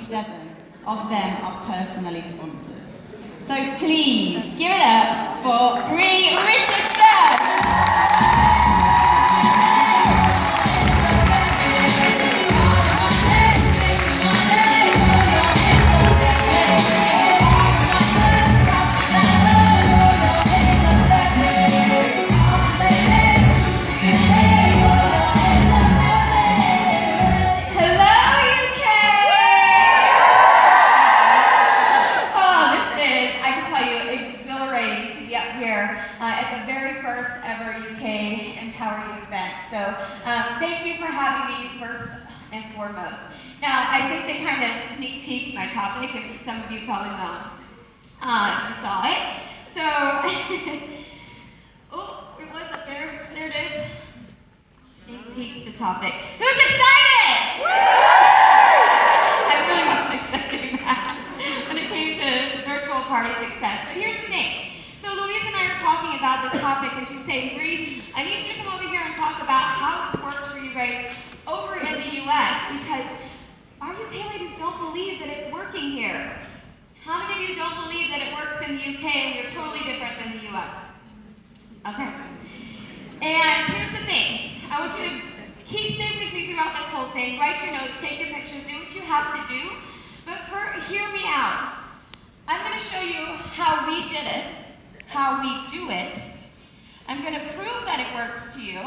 27 of them are personally sponsored. So please give it up for Bri Richardson! At the very first ever UK Empower You event. So thank you for having me first and foremost. Now, I think they kind of sneak peeked my topic, and some of you probably not if you saw it. So, oh, it was up there. There it is. Sneak peek the topic. Who's excited? I really wasn't expecting that when it came to virtual party success. But here's the thing. So Louise and I are talking about this topic, and she's saying, Bri, I need you to come over here and talk about how it's worked for you guys over in the US, because our UK ladies don't believe that it's working here. How many of you don't believe that it works in the UK and we're totally different than the US? Okay. And here's the thing. I want you to stay with me throughout this whole thing. Write your notes, take your pictures, do what you have to do. But hear me out. I'm going to show you how we did it. How we do it. I'm going to prove that it works to you,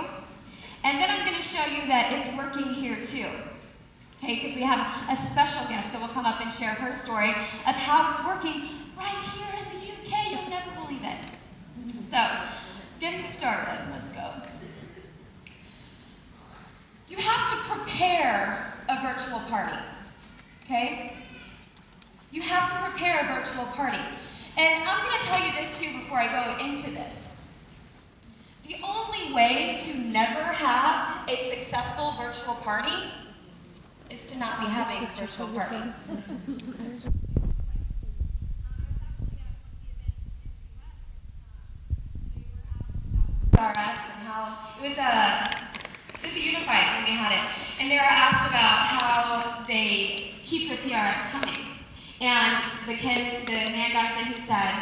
and then I'm going to show you that it's working here too. Okay, because we have a special guest that will come up and share her story of how it's working right here in the UK. You'll never believe it. So, getting started, let's go. You have to prepare a virtual party, okay? You have to prepare a virtual party. And I'm going to tell you this too before I go into this. The only way to never have a successful virtual party is to not be having virtual parties. And how it was a unified when we had it, and they were asked about how they keep their PRS coming. And the man got up and he said,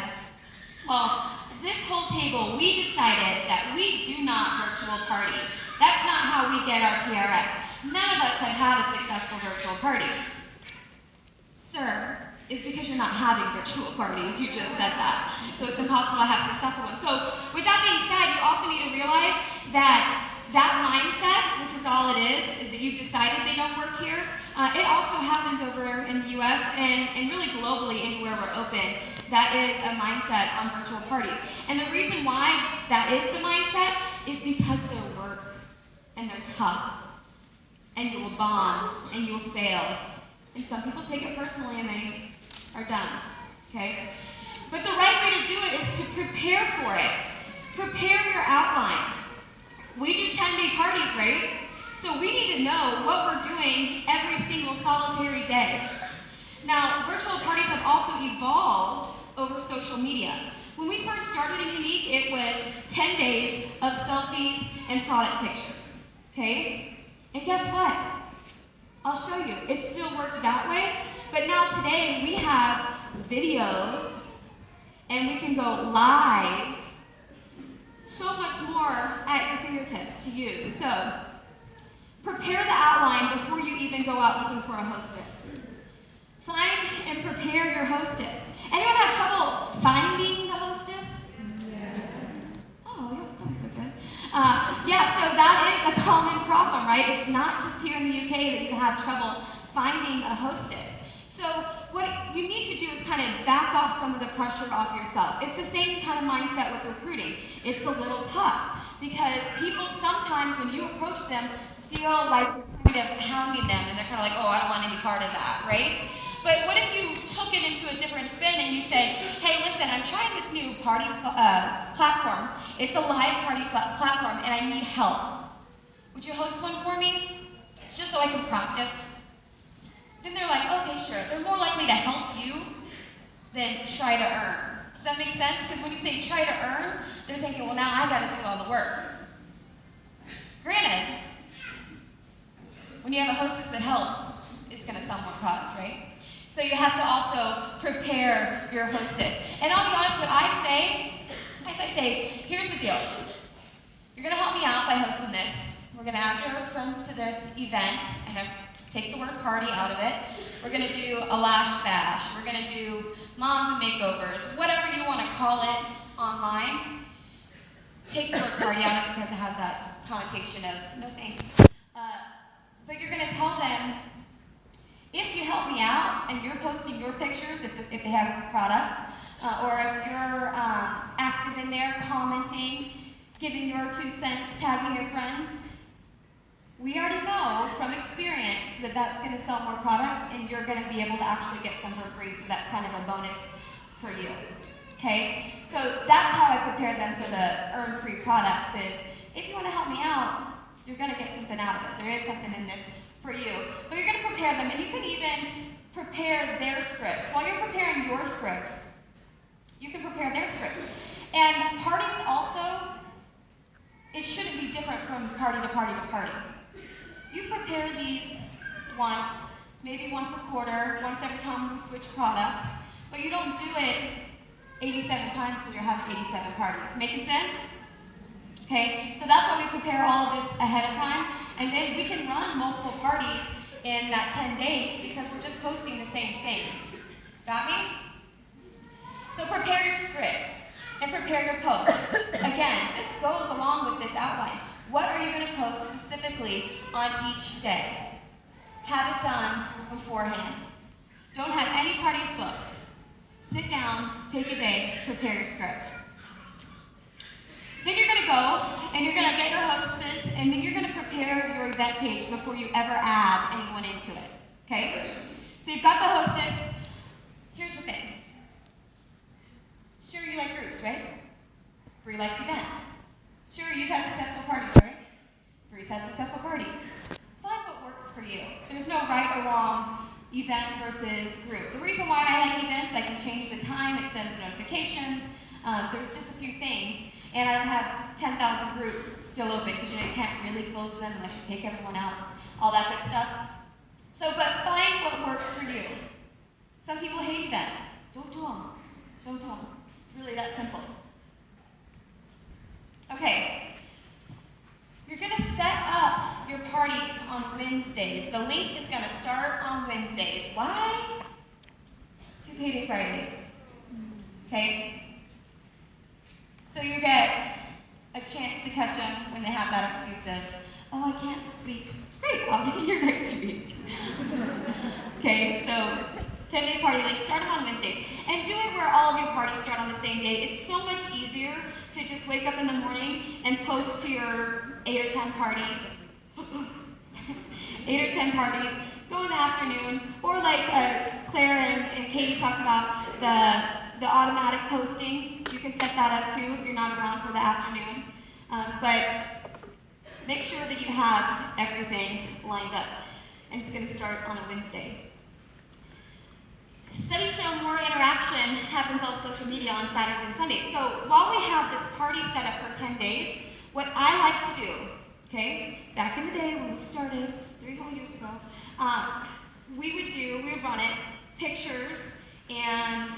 well, this whole table, we decided that we do not virtual party. That's not how we get our PRS. None of us have had a successful virtual party. Sir, it's because you're not having virtual parties. You just said that. So it's impossible to have successful ones. So with that being said, you also need to realize that mindset, which is all it is that you've decided they don't work here. It also happens over in the US and really globally anywhere we're open. That is a mindset on virtual parties. And the reason why that is the mindset is because they're work and they're tough. And you will bomb and you will fail. And some people take it personally and they are done. Okay? But the right way to do it is to prepare for it. Prepare your outline. We do 10-day parties, right? So we need to know what we're doing every single solitary day. Now, virtual parties have also evolved over social media. When we first started in Unique, it was 10 days of selfies and product pictures, okay? And guess what? I'll show you. It still worked that way, but now today we have videos and we can go live, so much more at your fingertips to use. So, prepare the outline before you even go out looking for a hostess. Find and prepare your hostess. Anyone have trouble finding the hostess? Oh, yeah, that was so good. So that is a common problem, right? It's not just here in the UK that you have trouble finding a hostess. So what you need to do is kind of back off some of the pressure off yourself. It's the same kind of mindset with recruiting. It's a little tough because people sometimes, when you approach them, feel like you're kind of hounding them and they're kind of like, oh, I don't want any part of that, right? But what if you took it into a different spin and you say, hey, listen, I'm trying this new party platform. It's a live party platform and I need help. Would you host one for me? Just so I can practice. Then they're like, okay, sure. They're more likely to help you than try to earn. Does that make sense? Because when you say try to earn, they're thinking, well, now I got to do all the work. Granted, when you have a hostess that helps, it's going to somewhat cost, right? So you have to also prepare your hostess. And I'll be honest, what I say, here's the deal. You're gonna help me out by hosting this. We're gonna add your friends to this event, and take the word party out of it. We're gonna do a lash bash. We're gonna do moms and makeovers, whatever you wanna call it online. Take the word party out of it because it has that connotation of no thanks. But you're gonna tell them, if you help me out and you're posting your pictures, if they have products, or if you're active in there, commenting, giving your 2 cents, tagging your friends, we already know from experience that that's going to sell more products and you're going to be able to actually get some for free, so that's kind of a bonus for you. Okay? So that's how I prepare them for the earn free products is, if you want to help me out, you're going to get something out of it. There is something in this for you. But you're going to prepare them, and you can even prepare their scripts. While you're preparing your scripts, you can prepare their scripts. And parties also, it shouldn't be different from party to party to party. You prepare these once, maybe once a quarter, once every time we switch products, but you don't do it 87 times because you're having 87 parties. Making sense? Okay, so that's why we prepare all of this ahead of time, and then we can run multiple parties in that 10 days because we're just posting the same things. Got me? So prepare your scripts and prepare your posts. Again, this goes along with this outline. What are you going to post specifically on each day? Have it done beforehand. Don't have any parties booked. Sit down, take a day, prepare your script. Then you're going to go and you're going to get your hostesses, and then you're going to prepare your event page before you ever add anyone into it. Okay? So you've got the hostess. Here's the thing. Sure, you like groups, right? Bri likes events. Sure, you've had successful parties, right? Bri's had successful parties. Find what works for you. There's no right or wrong event versus group. The reason why I like events, I can change the time, it sends notifications, there's just a few things. And I don't have 10,000 groups still open because you can't really close them unless you take everyone out, all that good stuff. So, but find what works for you. Some people hate events. Don't do them. Don't do them. It's really that simple. Okay. You're going to set up your parties on Wednesdays. The link is going to start on Wednesdays. Why? 2 payday Fridays. Okay? So you get a chance to catch them when they have that excuse of, oh, I can't this week. Great, I'll be here next week. Okay, so 10-day party link, start them on Wednesdays. And do it where all of your parties start on the same day. It's so much easier to just wake up in the morning and post to your 8 or 10 parties. 8 or 10 parties, go in the afternoon, or like Claire and Katie talked about the automatic posting. You can set that up too if you're not around for the afternoon. But make sure that you have everything lined up. And it's going to start on a Wednesday. Studies show more interaction happens on social media on Saturdays and Sundays. So while we have this party set up for 10 days, what I like to do, okay, back in the day when we started 3 whole years ago, we would run it, pictures and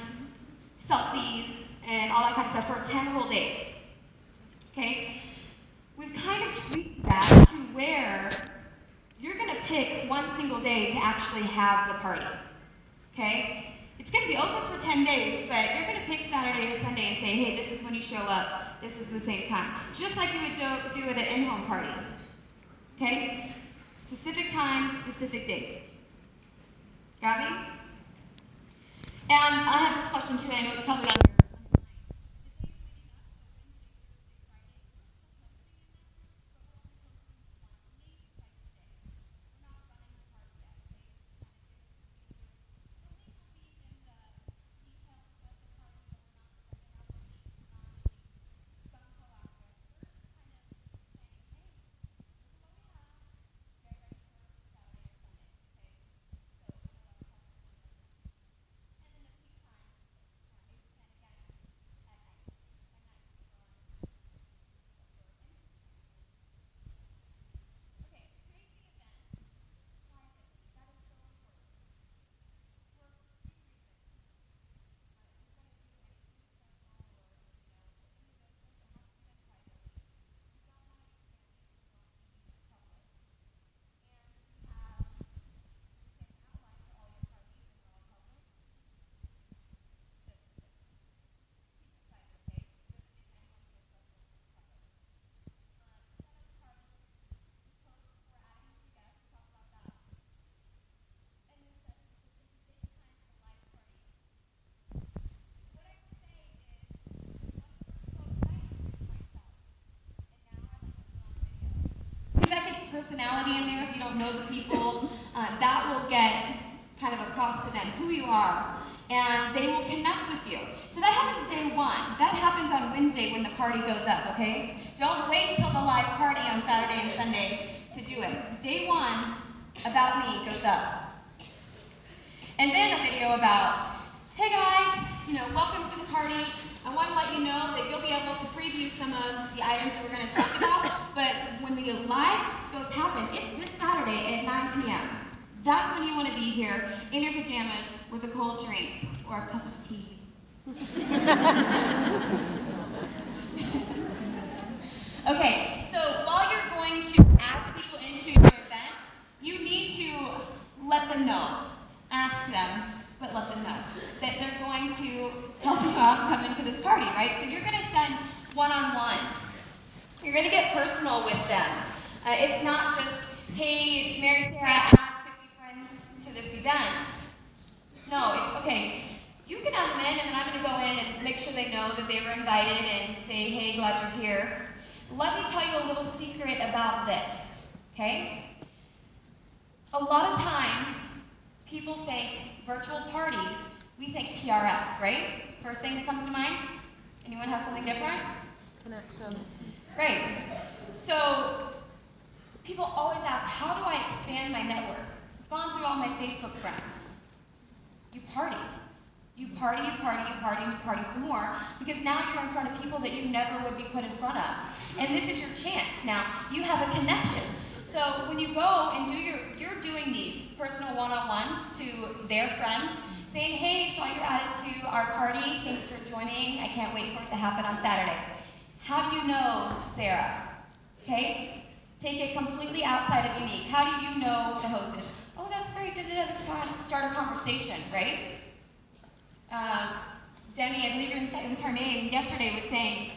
selfies and all that kind of stuff for 10 whole days. Okay? We've kind of tweaked that to where you're going to pick one single day to actually have the party. Okay? It's going to be open for 10 days, but you're going to pick Saturday or Sunday and say, hey, this is when you show up. This is the same time. Just like you would do at an in-home party. Okay? Specific time, specific date. Got me? And I have this question too, and I know it's probably on your personality in there, if you don't know the people, that will get kind of across to them who you are, and they will connect with you. So that happens day one. That happens on Wednesday when the party goes up, okay? Don't wait until the live party on Saturday and Sunday to do it. Day one, About Me, goes up. And then a video about, hey guys, welcome to the party. I want to let you know that you'll be able to preview some of the items that we're going to talk about, but when the live goes happen, it's this Saturday at 9 p.m. That's when you want to be here in your pajamas with a cold drink or a cup of tea. Okay, so while you're going to add people into your event, you need to let them know. Ask them, but let them know that they're going to help you out come into this party, right? So you're going to send one-on-ones. You're going to get personal with them. It's not just, hey, Mary Sarah, add 50 friends to this event. No, it's, okay, you can add them in, and then I'm going to go in and make sure they know that they were invited and say, hey, glad you're here. Let me tell you a little secret about this, okay? A lot of times, people think virtual parties, we think PRS, right? First thing that comes to mind? Anyone have something different? Connections. Right. So, people always ask, how do I expand my network? I've gone through all my Facebook friends. You party. You party, you party, you party, and you party some more, because now you're in front of people that you never would be put in front of. And this is your chance. Now, you have a connection. So when you go and you're doing these personal one-on-ones to their friends, saying, hey, saw you're added to our party, thanks for joining, I can't wait for it to happen on Saturday. How do you know Sarah? Okay? Take it completely outside of unique. How do you know the hostess? Oh, that's great, let's start a conversation, right? Demi, I believe it was her name, yesterday was saying,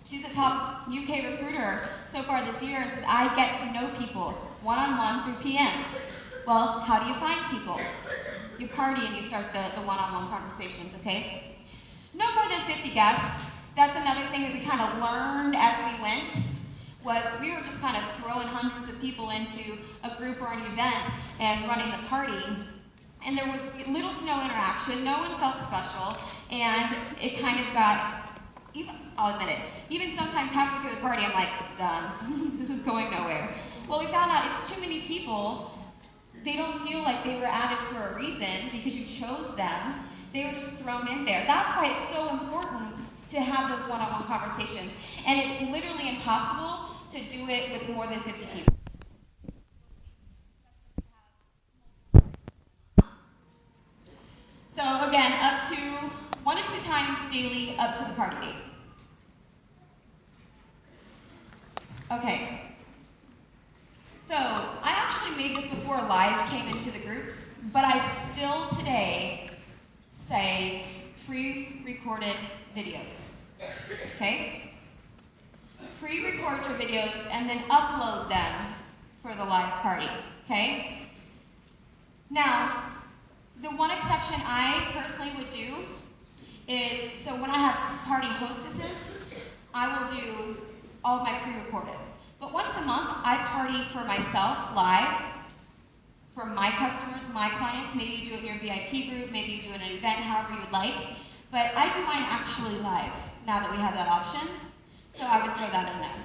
she's a top UK recruiter so far this year and says, I get to know people one-on-one through PMs. Well, how do you find people? You party and you start the one-on-one conversations, okay? No more than 50 guests. That's another thing that we kind of learned as we went, was we were just kind of throwing hundreds of people into a group or an event and running the party. And there was little to no interaction, no one felt special, and it kind of got, I'll admit it, even sometimes halfway through the party I'm like, done, this is going nowhere. Well, we found out it's too many people, they don't feel like they were added for a reason because you chose them, they were just thrown in there. That's why it's so important to have those one-on-one conversations, and it's literally impossible to do it with more than 50 people. So again, up to 1 to 2 times daily up to the party date. Okay. So I actually made this before live came into the groups, but I still today say pre-recorded videos. Okay? Pre-record your videos and then upload them for the live party. Okay? Now, the one exception I personally would do is, so when I have party hostesses, I will do all of my pre-recorded. But once a month, I party for myself live, for my customers, my clients. Maybe you do it in your VIP group, maybe you do it in an event, however you would like. But I do mine actually live, now that we have that option. So I would throw that in there.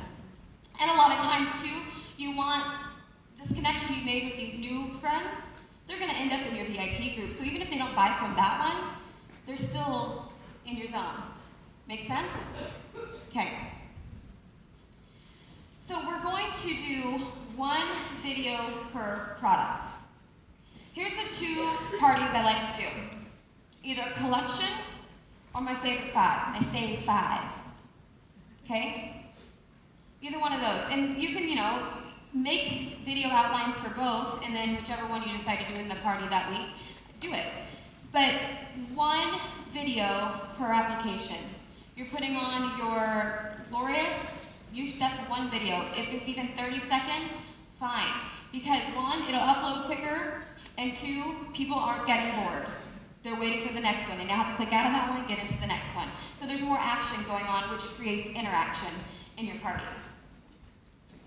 And a lot of times too, you want this connection you made with these new friends, they're going to end up in your VIP group. So even if they don't buy from that one, they're still in your zone. Make sense? Okay. So we're going to do 1 video per product. Here's the 2 parties I like to do. Either collection or my favorite 5. My fave 5. Okay? Either one of those. And you can, make video outlines for both, and then whichever one you decide to do in the party that week, do it. But 1 video per application. You're putting on your Glorious, that's 1 video. If it's even 30 seconds, fine. Because 1, it'll upload quicker, and 2, people aren't getting bored. They're waiting for the next one. They now have to click out of that one and get into the next one. So there's more action going on, which creates interaction in your parties.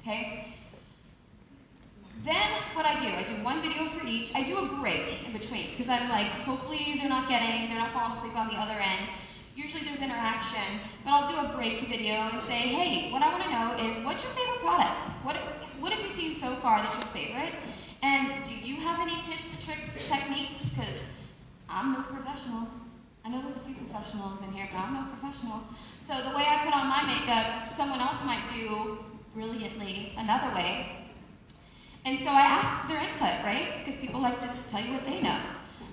Okay? Then what I do one video for each. I do a break in between because I'm like, hopefully they're not falling asleep on the other end. Usually there's interaction, but I'll do a break video and say, hey, what I want to know is what's your favorite product? What have you seen so far that's your favorite? And do you have any tips, tricks, techniques? Because I'm no professional. I know there's a few professionals in here, but I'm no professional. So the way I put on my makeup, someone else might do brilliantly another way. And so I ask their input, right? Because people like to tell you what they know.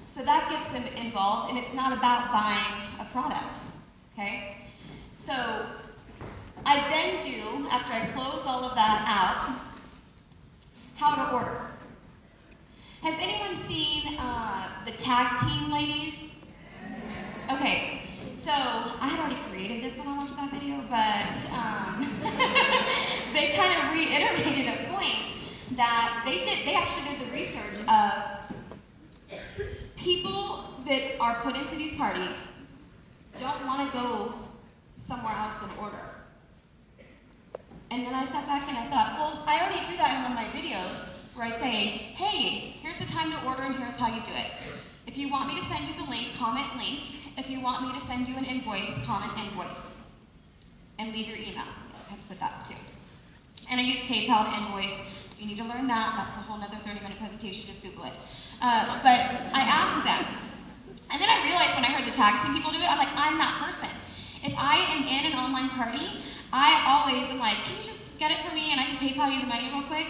So that gets them involved, and it's not about buying a product, okay? So I then do, after I close all of that out, how to order. Has anyone seen the tag team ladies? Okay, so I had already created this when I watched that video, but they kind of reiterated a point that they actually did the research of people that are put into these parties don't want to go somewhere else and order. And then I sat back and I thought, well, I already do that in one of my videos where I say, hey, here's the time to order and here's how you do it. If you want me to send you the link, comment link. If you want me to send you an invoice, comment invoice. And leave your email. I have to put that too. And I use PayPal to invoice. You need to learn that. That's a whole nother 30-minute presentation. Just Google it. But I asked them. And then I realized when I heard the tag team people do it, I'm like, I'm that person. If I am in an online party, I always am like, can you just get it for me and I can PayPal you the money real quick?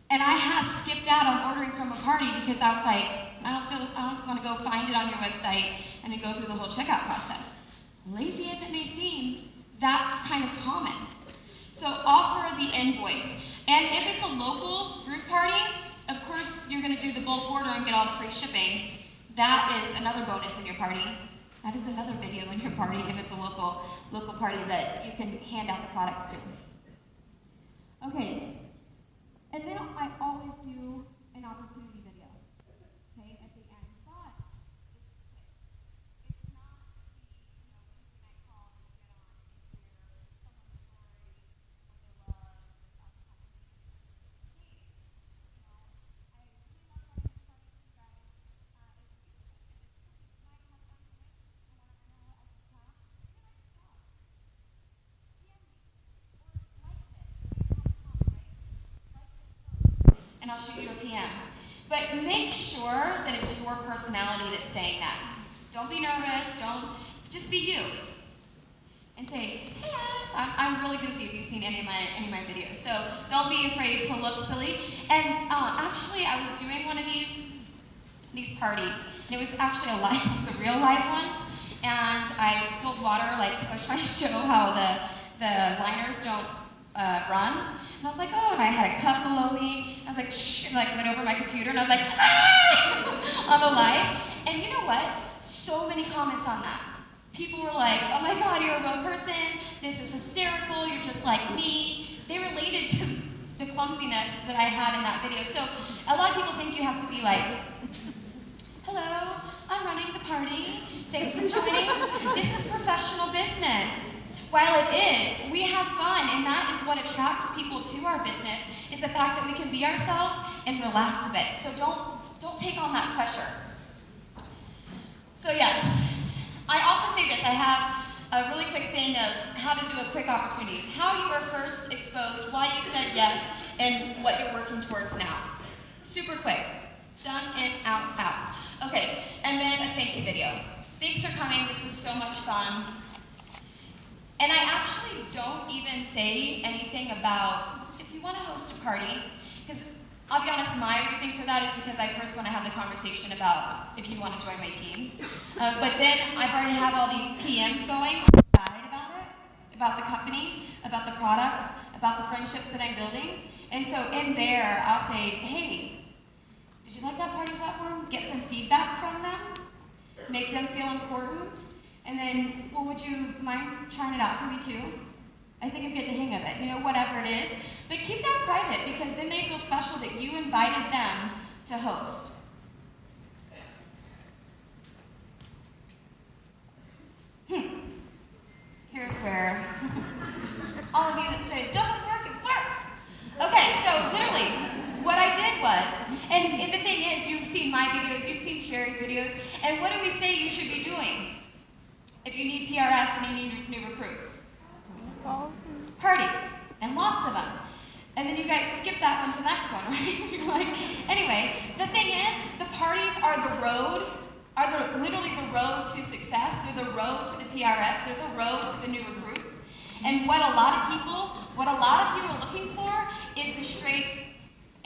And I have skipped out on ordering from a party because I was like, I don't want to go find it on your website and then go through the whole checkout process. Lazy as it may seem, that's kind of common. So offer the invoice. And if it's a local group party, of course you're going to do the bulk order and get all the free shipping. That is another bonus in your party. That is another video in your party if it's a local party that you can hand out the products to. Okay. And then I always do an opportunity video, okay, at the end. But it's not the, internet call that you get on and hear someone's story, what they love, about the company. Hey, I really love having this party with you guys. If you might have fun with it, I want to know how I should talk. Maybe I should talk. DM me. Or like this. And I'll shoot you a PM. But make sure that it's your personality that's saying that. Don't be nervous, just be you. And say, hey guys, I'm really goofy if you've seen any of my videos. So don't be afraid to look silly. And actually I was doing one of these parties, and it was actually it was a real live one. And I spilled water, because I was trying to show how the liners don't run. And I was like, oh, and I had a cup below me. I was like, shh, and went over my computer, and I was like, ah, on the live. And you know what? So many comments on that. People were like, oh my God, you're a real person. This is hysterical. You're just like me. They related to the clumsiness that I had in that video. So a lot of people think you have to be like, hello, I'm running the party. Thanks for joining. This is professional business. While it is, we have fun, and that is what attracts people to our business, is the fact that we can be ourselves and relax a bit. So don't take on that pressure. So yes, I also say this, I have a really quick thing of how to do a quick opportunity. How you were first exposed, why you said yes, and what you're working towards now. Super quick. Done, in, out, out. Okay, and then a thank you video. Thanks for coming, this was so much fun. And I actually don't even say anything about if you want to host a party, because I'll be honest, my reason for that is because I first want to have the conversation about if you want to join my team. But then I've already have all these PMs going on the side about it, about the company, about the products, about the friendships that I'm building. And so in there, I'll say, hey, did you like that party platform? Get some feedback from them, make them feel important. And then, well, would you mind trying it out for me too? I think I'm getting the hang of it, whatever it is. But keep that private, because then they feel special that you invited them to host. Here's where all of you that say, it doesn't work, it works. Okay, so literally, what I did seen my videos, you've seen Sherry's videos, and what do we say you should be doing if you need PRS and you need new recruits? Parties, and lots of them. And then you guys skip that one to the next one, right? You're like, anyway, the thing is, the parties are literally the road to success. They're the road to the PRS. They're the road to the new recruits. And what a lot of people are looking for is the straight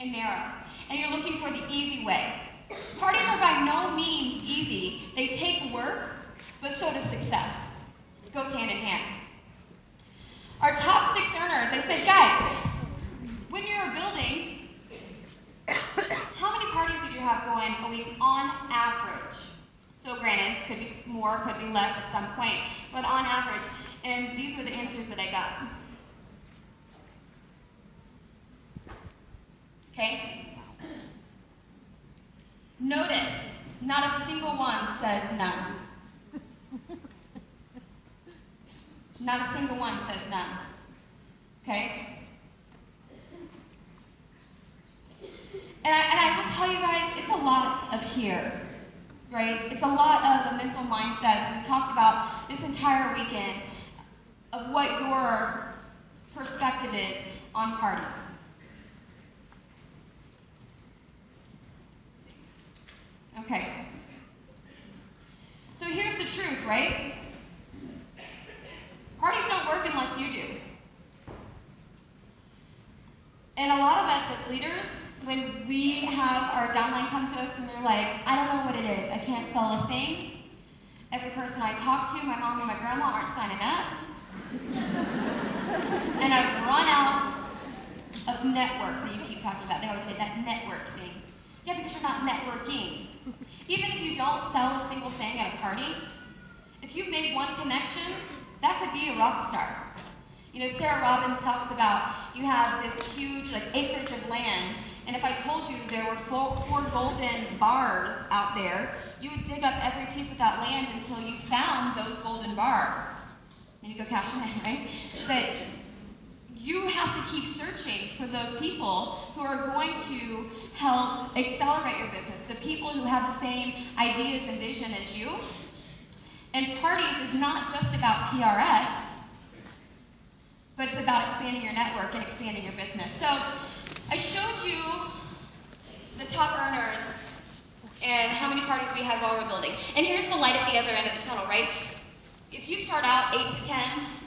and narrow. And you're looking for the easy way. Parties are by no means easy. They take work, but so does success. It goes hand in hand. Our top 6 earners, I said, guys, when you're building, how many parties did you have going a week on average? So granted, could be more, could be less at some point, but on average. And these were the answers that I got. Okay? Notice, not a single one says none. Not a single one says none. Okay? And I will tell you guys, it's a lot of here, right? It's a lot of a mental mindset. We talked about this entire weekend of what your perspective is on parties. Okay. So here's the truth, right? Parties don't work unless you do. And a lot of us as leaders, when we have our downline come to us and they're like, I don't know what it is, I can't sell a thing. Every person I talk to, my mom and my grandma aren't signing up. And I've run out of network that you keep talking about. They always say that network thing. Yeah, because you're not networking. Even if you don't sell a single thing at a party, if you made one connection, that could be a rock star. You know, Sarah Robbins talks about you have this huge acreage of land, and if I told you there were four golden bars out there, you would dig up every piece of that land until you found those golden bars. And you go cash them in, right? But you have to keep searching for those people who are going to help accelerate your business, the people who have the same ideas and vision as you. And parties is not just about PRS, but it's about expanding your network and expanding your business. So I showed you the top earners and how many parties we had while we're building. And here's the light at the other end of the tunnel, right? If you start out 8 to 10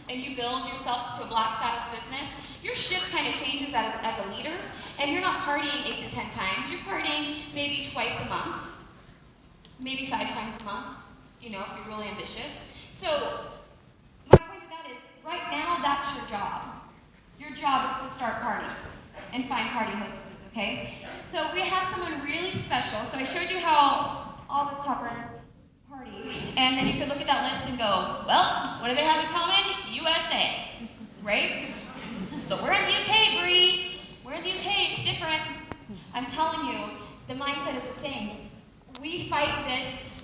and you build yourself to a black status business, your shift kind of changes as a leader, and you're not partying 8 to 10 times. You're partying maybe twice a month, maybe 5 times a month, you know, if you're really ambitious. So my point to that is, right now, that's your job. Your job is to start parties and find party hostesses, okay? So we have someone really special. So I showed you how all those top earners party, and then you could look at that list and go, well, what do they have in common? USA, right? But we're in the UK, Bri. We're in the UK, it's different. I'm telling you, the mindset is the same. We fight this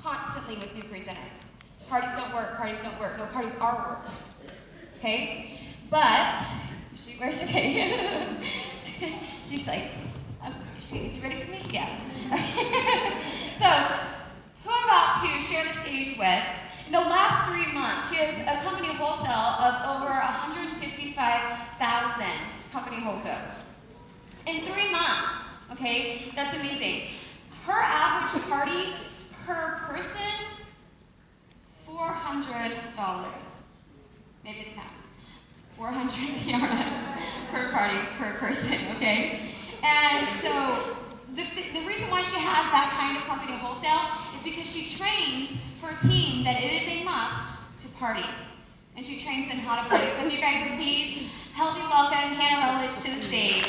constantly with new presenters. Parties don't work, parties don't work. No, parties are work, okay? But, where's okay? She's like, is she ready for me? Yeah. So, who I'm about to share the stage with, in the last 3 months, she has a company wholesale of over 155,000 company wholesale. In 3 months, okay, that's amazing. Her average party per person, $400. Maybe it's pounds. 400 PRS per party, per person, okay? And so, the reason why she has that kind of company wholesale is because she trains her team that it is a must to party. And she trains them how to party. So if you guys would please help me welcome Hannah Rutledge to the stage.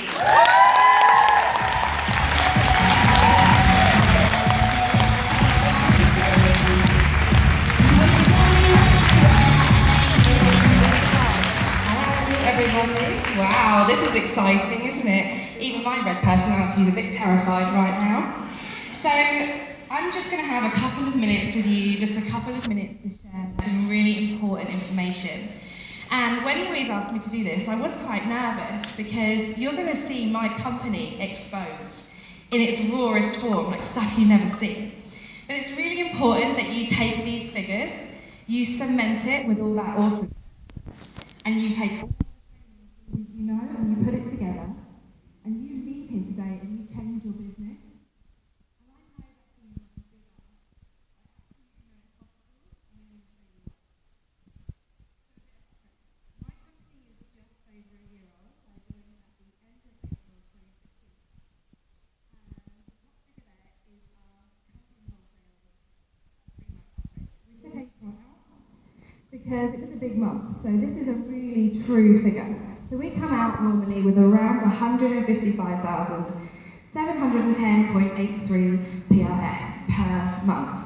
Everybody. Wow, this is exciting, isn't it? Even my red personality is a bit terrified right now. So I'm just going to have a couple of minutes with you, just a couple of minutes to share some really important information. And when Louise asked me to do this, I was quite nervous because you're going to see my company exposed in its rawest form, like stuff you never see. But it's really important that you take these figures, you cement it with all that awesome, and you take all you know and you put it together, and you leap in today and you change your business. Because it was a big month, so this is a really true figure. So we come out normally with around 155,710.83 PRS per month.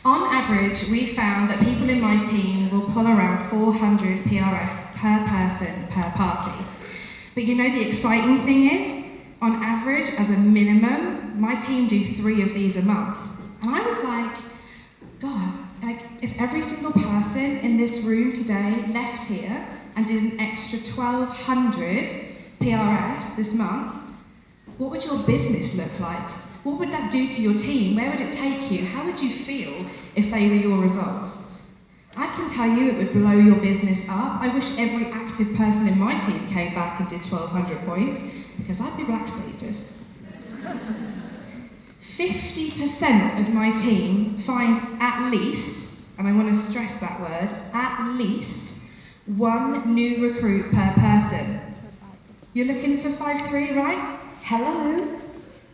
On average, we found that people in my team will pull around 400 PRS per person per party. But you know the exciting thing is, on average, as a minimum, my team do 3 of these a month. And I was like, God, like if every single person in this room today left here and did an extra 1,200 PRS this month, what would your business look like? What would that do to your team? Where would it take you? How would you feel if they were your results? I can tell you it would blow your business up. I wish every active person in my team came back and did 1,200 points, because I'd be black status. 50% of my team find at least, and I want to stress that word, at least 1 new recruit per person. You're looking for 5-3, right? Hello.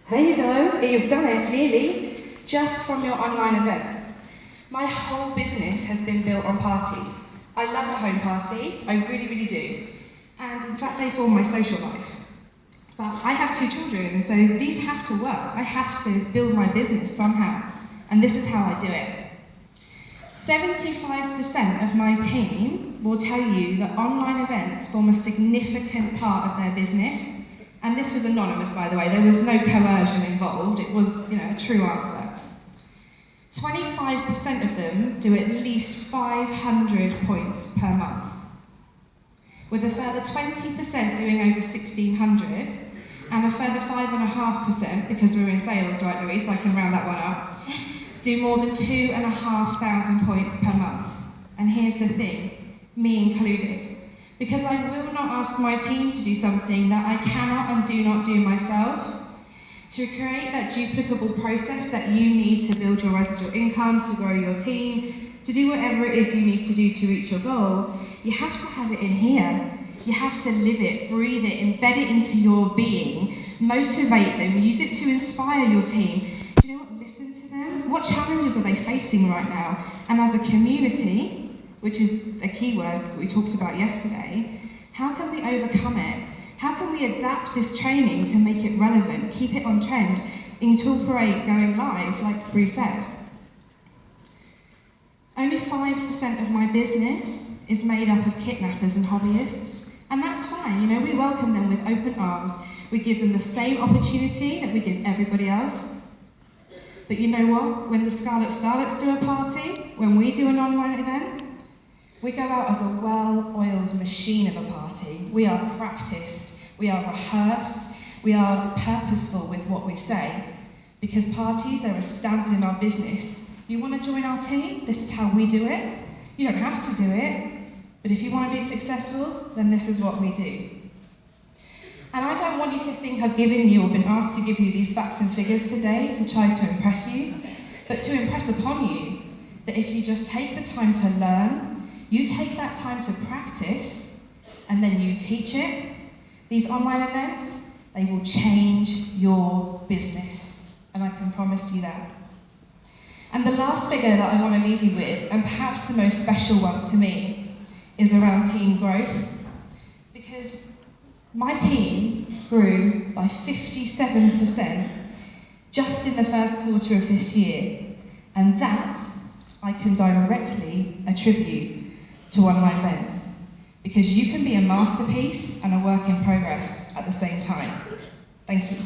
There you go. You've done it, nearly, just from your online events. My whole business has been built on parties. I love a home party. I really, really do. And in fact, they form my social life. But I have 2 children, so these have to work. I have to build my business somehow. And this is how I do it. 75% of my team will tell you that online events form a significant part of their business. And this was anonymous, by the way. There was no coercion involved. It was, a true answer. 25% of them do at least 500 points per month, with a further 20% doing over 1,600, and a further 5.5%, because we're in sales, right, Louise, so I can round that one up, do more than 2,500 points per month. And here's the thing, me included, because I will not ask my team to do something that I cannot and do not do myself. To create that duplicable process that you need to build your residual income, to grow your team, to do whatever it is you need to do to reach your goal, you have to have it in here. You have to live it, breathe it, embed it into your being, motivate them, use it to inspire your team. Do you know what? Listen to them. What challenges are they facing right now? And as a community, which is a key word we talked about yesterday, how can we overcome it? How can we adapt this training to make it relevant, keep it on trend, incorporate going live, like Bri said? Only 5% of my business is made up of kidnappers and hobbyists, and that's fine. We welcome them with open arms. We give them the same opportunity that we give everybody else. But you know what? When the Scarlet Starlets do a party, when we do an online event, we go out as a well-oiled machine of a party. We are practiced, we are rehearsed, we are purposeful with what we say. Because parties are a standard in our business. You want to join our team? This is how we do it. You don't have to do it, but if you want to be successful, then this is what we do. And I don't want you to think I've given you or been asked to give you these facts and figures today to try to impress you, but to impress upon you that if you just take the time to learn, you take that time to practice, and then you teach it, these online events, they will change your business. And I can promise you that. And the last figure that I want to leave you with, and perhaps the most special one to me, is around team growth. Because my team grew by 57% just in the first quarter of this year. And that I can directly attribute to online events, because you can be a masterpiece and a work in progress at the same time. Thank you.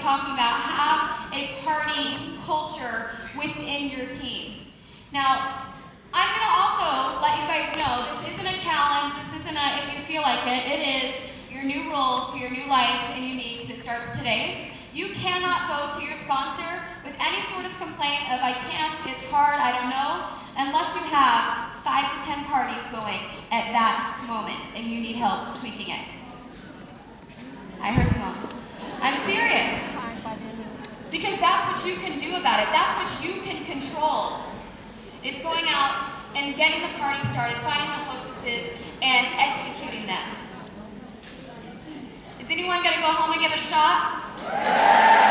talking about. Have a party culture within your team. Now, I'm going to also let you guys know, this isn't a challenge, this isn't a if you feel like it, it is your new role to your new life and unique that starts today. You cannot go to your sponsor with any sort of complaint of I can't, it's hard, I don't know, unless you have 5 to 10 parties going at that moment and you need help tweaking it. I heard the moans. I'm serious. Because that's what you can do about it. That's what you can control. Is going out and getting the party started, finding the hostesses, and executing them. Is anyone going to go home and give it a shot?